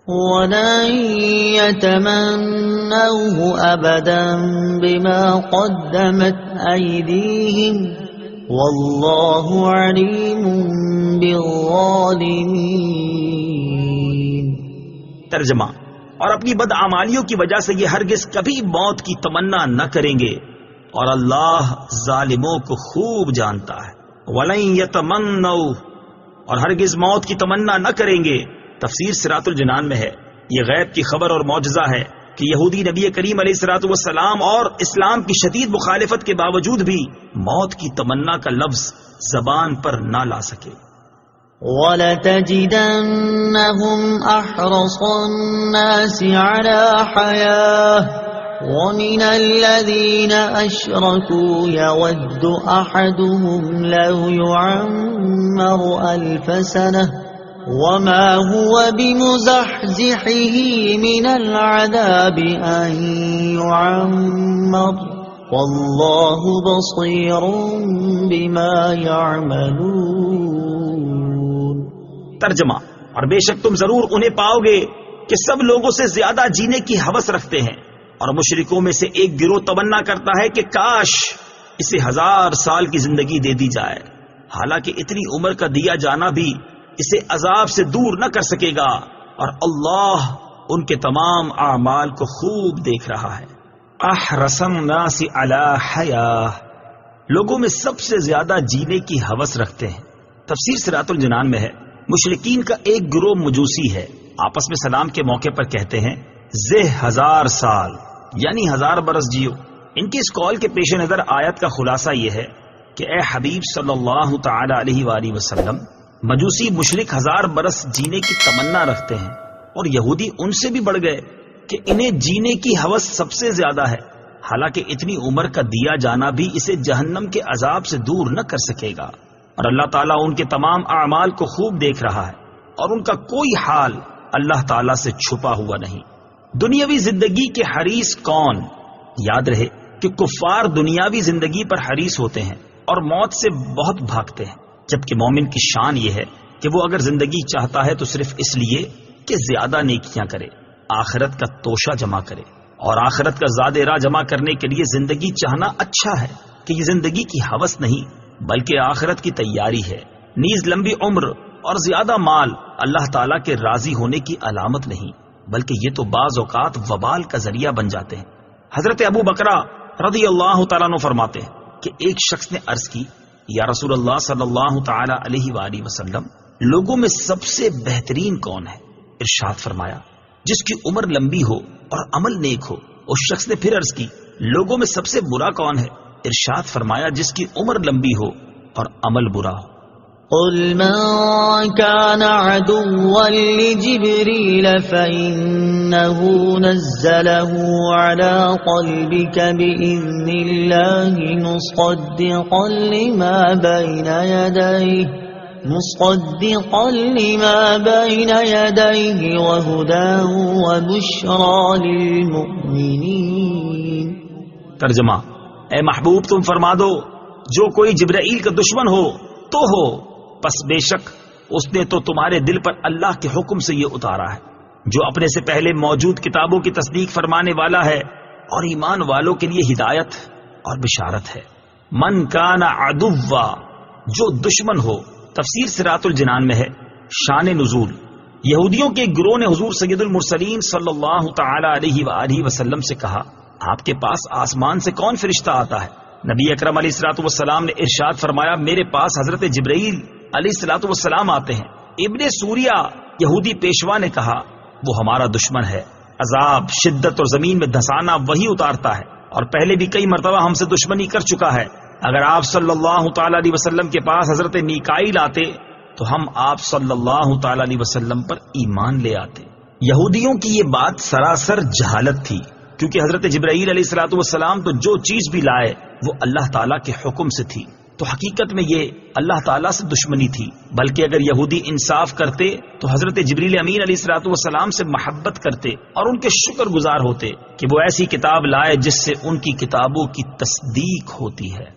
ولن يتمنوه أبدا بما قدمت أيديهم والله عليم بالظالمين۔ ترجمہ، اور اپنی بدعمالیوں کی وجہ سے یہ ہرگز کبھی موت کی تمنا نہ کریں گے اور اللہ ظالموں کو خوب جانتا ہے۔ وَلَن يَتَمَنَّوْا، اور ہرگز موت کی تمنا نہ کریں گے۔ تفسیر صراط الجنان میں ہے، یہ غیب کی خبر اور معجزہ ہے کہ یہودی نبی کریم علیہ الصلوۃ والسلام اور اسلام کی شدید مخالفت کے باوجود بھی موت کی تمنا کا لفظ زبان پر نہ لا سکے۔ وَلَتَجِدَنَّهُمْ أَحْرَصَ النَّاسِ عَلَى حَيَاةٍ وَمِنَ الَّذِينَ أَشْرَكُوا يَوَدُّ أَحَدُهُمْ لَوْ يُعَمَّرُ أَلْفَ سَنَةٍ وَمَا هُوَ بِمُزَحْزِحِهِ مِنَ الْعَذَابِ أَن يُعَمَّرَ وَاللَّهُ بَصِيرٌ بِمَا يَعْمَلُونَ۔ ترجمہ، اور بے شک تم ضرور انہیں پاؤ گے کہ سب لوگوں سے زیادہ جینے کی ہوس رکھتے ہیں، اور مشرکوں میں سے ایک گروہ تمنا کرتا ہے کہ کاش اسے 1000 سال کی زندگی دے دی جائے، حالانکہ اتنی عمر کا دیا جانا بھی اسے عذاب سے دور نہ کر سکے گا، اور اللہ ان کے تمام اعمال کو خوب دیکھ رہا ہے۔ احرص الناس علی حیاہ، لوگوں میں سب سے زیادہ جینے کی ہوس رکھتے ہیں۔ تفسیر صراط الجنان میں ہے، مشرکین کا ایک گروہ مجوسی ہے، آپس میں سلام کے موقع پر کہتے ہیں زہ 1000 سال یعنی 1000 برس جیو۔ ان کے اس قول کے پیش نظر آیت کا خلاصہ یہ ہے کہ اے حبیب صلی اللہ تعالی علیہ وآلہ وسلم، مجوسی مشرک 1000 برس جینے کی تمنا رکھتے ہیں، اور یہودی ان سے بھی بڑھ گئے کہ انہیں جینے کی ہوس سب سے زیادہ ہے، حالانکہ اتنی عمر کا دیا جانا بھی اسے جہنم کے عذاب سے دور نہ کر سکے گا، اور اللہ تعالیٰ ان کے تمام اعمال کو خوب دیکھ رہا ہے، اور ان کا کوئی حال اللہ تعالیٰ سے چھپا ہوا نہیں۔ دنیاوی زندگی کے حریص کون؟ یاد رہے کہ کفار دنیاوی زندگی پر حریص ہوتے ہیں اور موت سے بہت بھاگتے ہیں، جبکہ مومن کی شان یہ ہے کہ وہ اگر زندگی چاہتا ہے تو صرف اس لیے کہ زیادہ نیکیاں کرے، آخرت کا توشہ جمع کرے، اور آخرت کا زاد راہ جمع کرنے کے لیے زندگی چاہنا اچھا ہے کہ یہ زندگی کی ہوس نہیں بلکہ آخرت کی تیاری ہے۔ نیز لمبی عمر اور زیادہ مال اللہ تعالیٰ کے راضی ہونے کی علامت نہیں، بلکہ یہ تو بعض اوقات وبال کا ذریعہ بن جاتے ہیں۔ حضرت ابو بکرہ رضی اللہ تعالیٰ عنہ فرماتے ہیں کہ ایک شخص نے عرض کی، یا رسول اللہ صلی اللہ تعالی علیہ وآلہ وسلم، لوگوں میں سب سے بہترین کون ہے؟ ارشاد فرمایا، جس کی عمر لمبی ہو اور عمل نیک ہو۔ اس شخص نے پھر عرض کی، لوگوں میں سب سے برا کون ہے؟ ارشاد فرمایا، جس کی عمر لمبی ہو اور عمل برا ہو۔ قل من كان عدوا لجبريل فإنه نزله على قلبك بإذن الله مصدقا لما بين يديه وهدى وبشرى للمؤمنين۔ ترجمہ، اے محبوب تم فرما دو، جو کوئی جبرائیل کا دشمن ہو تو ہو، پس بے شک اس نے تو تمہارے دل پر اللہ کے حکم سے یہ اتارا ہے، جو اپنے سے پہلے موجود کتابوں کی تصدیق فرمانے والا ہے اور ایمان والوں کے لیے ہدایت اور بشارت ہے۔ من کان عدوا، جو دشمن ہو۔ تفسیر صراط الجنان میں ہے، شان نزول، یہودیوں کے گروہ نے حضور سید المرسلین صلی اللہ تعالی علیہ وآلہ وسلم سے کہا، آپ کے پاس آسمان سے کون فرشتہ آتا ہے؟ نبی اکرم علیہ الصلوۃ والسلام نے ارشاد فرمایا، میرے پاس حضرت جبرائیل علیہ الصلوۃ والسلام آتے ہیں۔ ابن سوریہ یہودی پیشوا نے کہا، وہ ہمارا دشمن ہے، عذاب، شدت اور زمین میں دھسانا وہی اتارتا ہے، اور پہلے بھی کئی مرتبہ ہم سے دشمنی کر چکا ہے۔ اگر آپ صلی اللہ تعالی علیہ وسلم کے پاس حضرت میکائیل آتے تو ہم آپ صلی اللہ تعالی علیہ وسلم پر ایمان لے آتے۔ یہودیوں کی یہ بات سراسر جہالت تھی، کیونکہ حضرت جبرائیل علیہ الصلوۃ والسلام تو جو چیز بھی لائے وہ اللہ تعالیٰ کے حکم سے تھی، تو حقیقت میں یہ اللہ تعالیٰ سے دشمنی تھی۔ بلکہ اگر یہودی انصاف کرتے تو حضرت جبریل امین علیہ الصلوۃ والسلام سے محبت کرتے اور ان کے شکر گزار ہوتے کہ وہ ایسی کتاب لائے جس سے ان کی کتابوں کی تصدیق ہوتی ہے۔